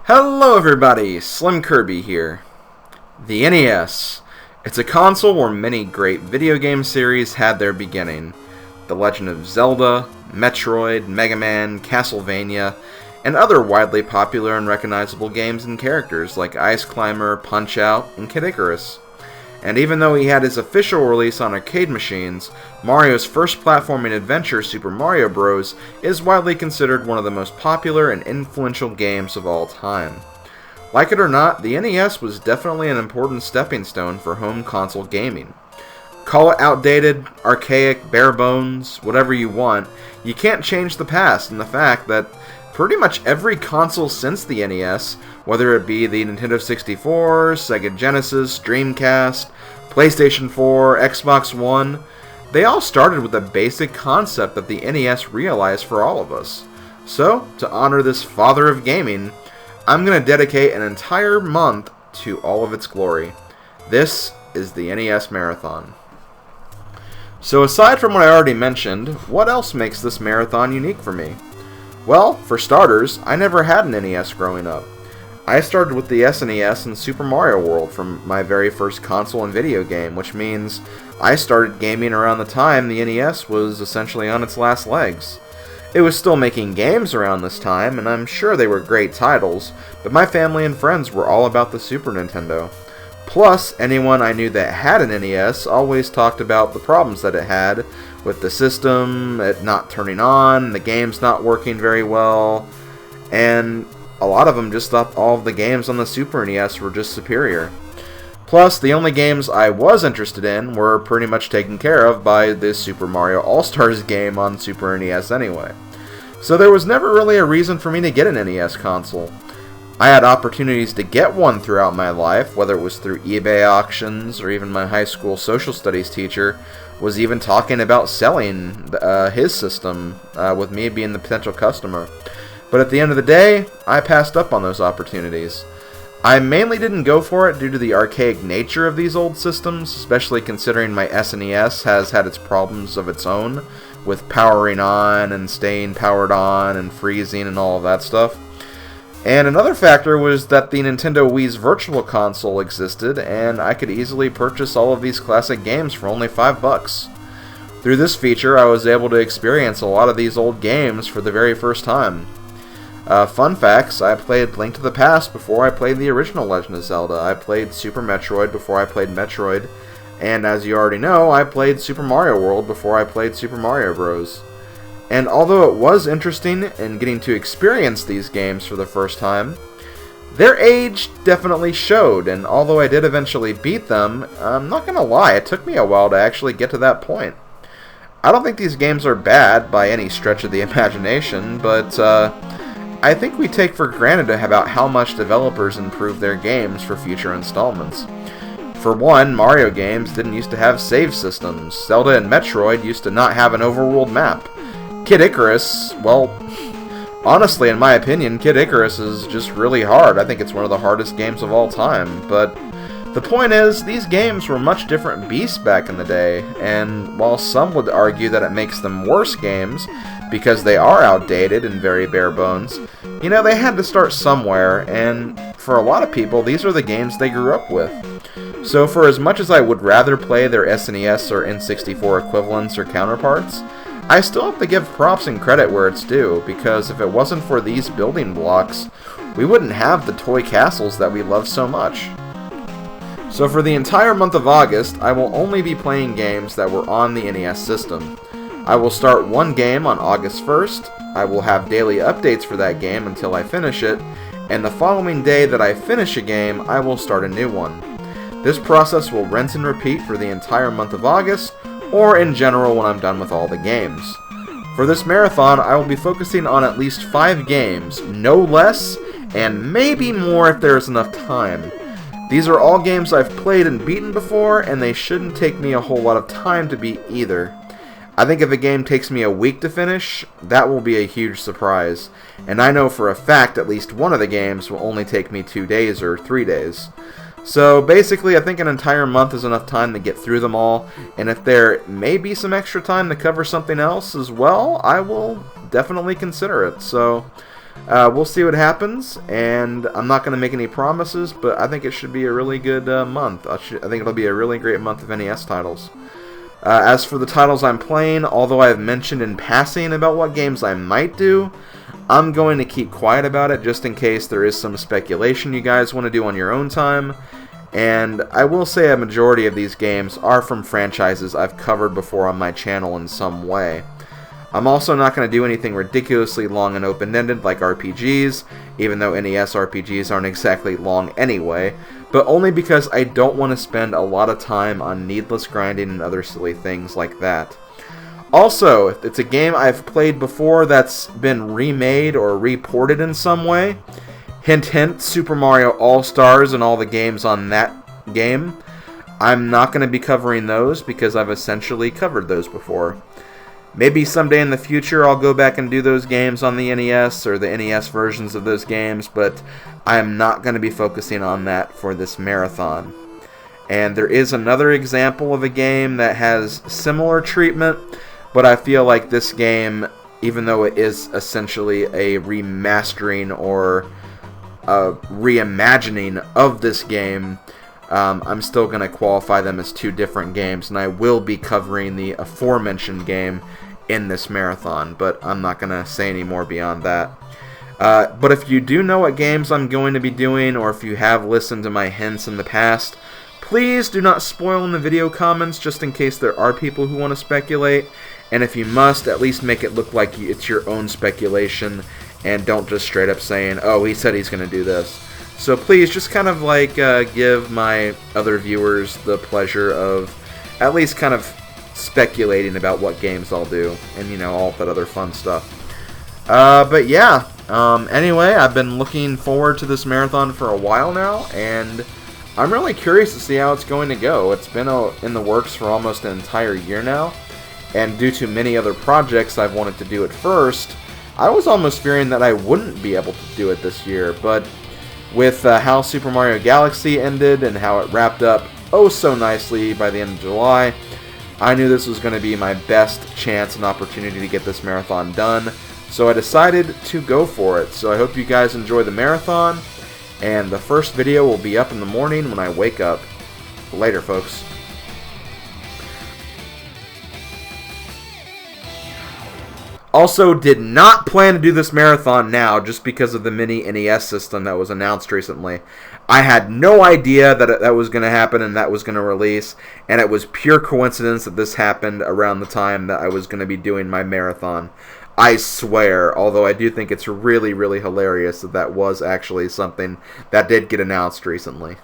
Hello everybody, SlimKirby here. The NES. It's a console where many great video game series had their beginning. The Legend of Zelda, Metroid, Mega Man, Castlevania, and other widely popular and recognizable games and characters like Ice Climber, Punch-Out, and Kid Icarus. And even though he had his official release on arcade machines, Mario's first platforming adventure, Super Mario Bros., is widely considered one of the most popular and influential games of all time. Like it or not, the NES was definitely an important stepping stone for home console gaming. Call it outdated, archaic, bare bones, whatever you want, you can't change the past and the fact that pretty much every console since the NES, whether it be the Nintendo 64, Sega Genesis, Dreamcast, PlayStation 4, Xbox One, they all started with a basic concept that the NES realized for all of us. So, to honor this father of gaming, I'm going to dedicate an entire month to all of its glory. This is the NES Marathon. So aside from what I already mentioned, what else makes this marathon unique for me? Well, for starters, I never had an NES growing up. I started with the SNES and Super Mario World from my very first console and video game, which means I started gaming around the time the NES was essentially on its last legs. It was still making games around this time, and I'm sure they were great titles, but my family and friends were all about the Super Nintendo. Plus, anyone I knew that had an NES always talked about the problems that it had with the system, it not turning on, the games not working very well, and a lot of them just thought all of the games on the Super NES were just superior. Plus, the only games I was interested in were pretty much taken care of by this Super Mario All-Stars game on Super NES anyway. So there was never really a reason for me to get an NES console. I had opportunities to get one throughout my life, whether it was through eBay auctions or even my high school social studies teacher was even talking about selling his system with me being the potential customer. But at the end of the day, I passed up on those opportunities. I mainly didn't go for it due to the archaic nature of these old systems, especially considering my SNES has had its problems of its own with powering on and staying powered on and freezing and all of that stuff. And another factor was that the Nintendo Wii's Virtual Console existed, and I could easily purchase all of these classic games for only $5. Through this feature, I was able to experience a lot of these old games for the very first time. Fun facts, I played Link to the Past before I played the original Legend of Zelda. I played Super Metroid before I played Metroid, and as you already know, I played Super Mario World before I played Super Mario Bros. And although it was interesting in getting to experience these games for the first time, their age definitely showed, and although I did eventually beat them, I'm not gonna lie, it took me a while to actually get to that point. I don't think these games are bad by any stretch of the imagination, but I think we take for granted about how much developers improve their games for future installments. For one, Mario games didn't used to have save systems. Zelda and Metroid used to not have an overworld map. Kid Icarus, well, honestly, in my opinion, Kid Icarus is just really hard. I think it's one of the hardest games of all time, but the point is, these games were much different beasts back in the day, and while some would argue that it makes them worse games, because they are outdated and very bare bones, you know, they had to start somewhere, and for a lot of people, these are the games they grew up with. So for as much as I would rather play their SNES or N64 equivalents or counterparts, I still have to give props and credit where it's due, because if it wasn't for these building blocks, we wouldn't have the toy castles that we love so much. So for the entire month of August, I will only be playing games that were on the NES system. I will start one game on August 1st, I will have daily updates for that game until I finish it, and the following day that I finish a game, I will start a new one. This process will rinse and repeat for the entire month of August, or in general when I'm done with all the games. For this marathon, I will be focusing on at least 5 games, no less, and maybe more if there is enough time. These are all games I've played and beaten before, and they shouldn't take me a whole lot of time to beat either. I think if a game takes me a week to finish, that will be a huge surprise, and I know for a fact at least one of the games will only take me 2 days or 3 days. So basically, I think an entire month is enough time to get through them all, and if there may be some extra time to cover something else as well, I will definitely consider it. So We'll see what happens, and I'm not going to make any promises, but I think it should be a really good month. I think it'll be a really great month of NES titles. As for the titles I'm playing, although I have mentioned in passing about what games I might do, I'm going to keep quiet about it just in case there is some speculation you guys want to do on your own time. And I will say a majority of these games are from franchises I've covered before on my channel in some way. I'm also not going to do anything ridiculously long and open-ended like RPGs, even though NES RPGs aren't exactly long anyway, but only because I don't want to spend a lot of time on needless grinding and other silly things like that. Also, if it's a game I've played before that's been remade or reported in some way, hint hint, Super Mario All-Stars and all the games on that game, I'm not going to be covering those because I've essentially covered those before. Maybe someday in the future I'll go back and do those games on the NES or the NES versions of those games, but I'm not going to be focusing on that for this marathon. And there is another example of a game that has similar treatment, but I feel like this game, even though it is essentially a remastering or a reimagining of this game, I'm still going to qualify them as two different games, and I will be covering the aforementioned game in this marathon, but I'm not going to say any more beyond that. But if you do know what games I'm going to be doing, or if you have listened to my hints in the past, please do not spoil in the video comments just in case there are people who want to speculate, and if you must, at least make it look like it's your own speculation, and don't just straight up saying, oh, he said he's going to do this. So please, just kind of like give my other viewers the pleasure of at least kind of speculating about what games I'll do, and you know, all that other fun stuff. But yeah, anyway, I've been looking forward to this marathon for a while now, and I'm really curious to see how it's going to go. It's been in the works for almost an entire year now, and due to many other projects I've wanted to do at first, I was almost fearing that I wouldn't be able to do it this year, but with how Super Mario Galaxy ended and how it wrapped up oh so nicely by the end of July, I knew this was going to be my best chance and opportunity to get this marathon done, so I decided to go for it. So I hope you guys enjoy the marathon, and the first video will be up in the morning when I wake up. Later, folks. Also, did not plan to do this marathon now just because of the mini NES system that was announced recently. I had no idea that that was going to happen and that was going to release, and it was pure coincidence that this happened around the time that I was going to be doing my marathon. I swear, although I do think it's really, really hilarious that that was actually something that did get announced recently.